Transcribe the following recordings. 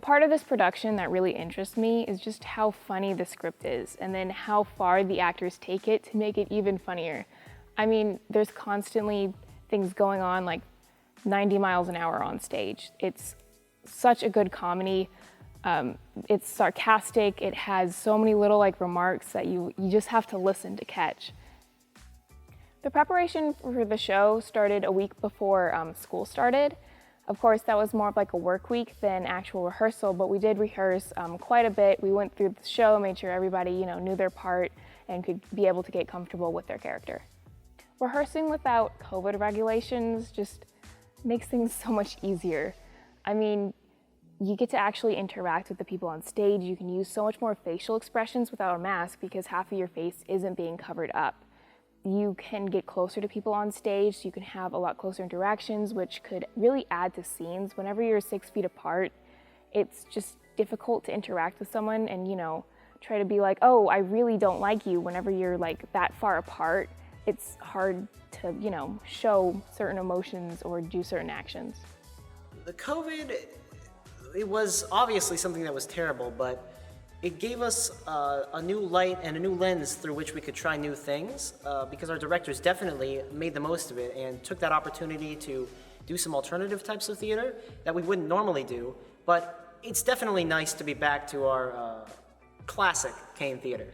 part of this production that really interests me is just how funny the script is, and then how far the actors take it to make it even funnier. I mean, there's constantly things going on like 90 miles an hour on stage. It's such a good comedy. It's sarcastic. It has so many little remarks that you just have to listen to catch. The preparation for the show started a week before school started. Of course, that was more of a work week than actual rehearsal, but we did rehearse quite a bit. We went through the show, made sure everybody knew their part and could be able to get comfortable with their character. Rehearsing without COVID regulations just makes things so much easier. I mean, you get to actually interact with the people on stage. You can use so much more facial expressions without a mask because half of your face isn't being covered up. You can get closer to people on stage, so you can have a lot closer interactions, which could really add to scenes. Whenever you're 6 feet apart, it's just difficult to interact with someone and, try to be like, oh, I really don't like you. Whenever you're that far apart, it's hard to, show certain emotions or do certain actions. The COVID, it was obviously something that was terrible, but it gave us a new light and a new lens through which we could try new things because our directors definitely made the most of it and took that opportunity to do some alternative types of theater that we wouldn't normally do. But it's definitely nice to be back to our classic Cain Theatre.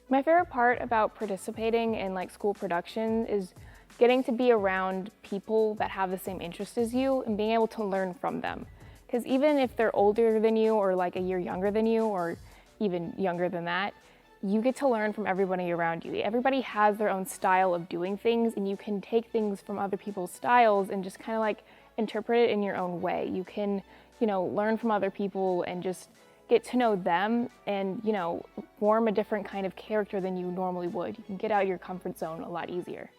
My favorite part about participating in school production is getting to be around people that have the same interests as you and being able to learn from them. Because even if they're older than you or a year younger than you or even younger than that, you get to learn from everybody around you. Everybody has their own style of doing things, and you can take things from other people's styles and just kind of interpret it in your own way. You can, learn from other people and just get to know them and, form a different kind of character than you normally would. You can get out of your comfort zone a lot easier.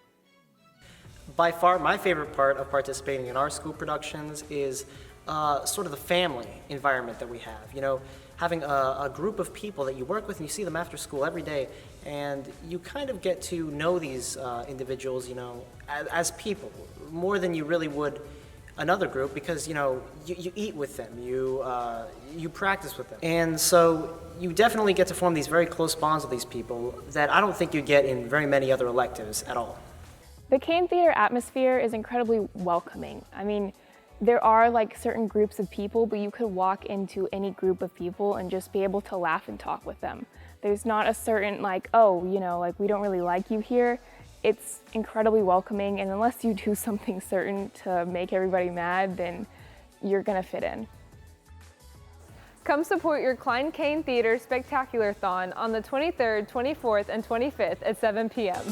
By far, my favorite part of participating in our school productions is sort of the family environment that we have. Having a group of people that you work with and you see them after school every day, and you kind of get to know these individuals, as people, more than you really would another group because, you eat with them, you practice with them. And so you definitely get to form these very close bonds with these people that I don't think you get in very many other electives at all. The Cain Theatre atmosphere is incredibly welcoming. I mean, there are certain groups of people, but you could walk into any group of people and just be able to laugh and talk with them. There's not a certain we don't really like you here. It's incredibly welcoming, and unless you do something certain to make everybody mad, then you're gonna fit in. Come support your Klein Cain Theatre Spectaculathon on the 23rd, 24th, and 25th at 7 p.m.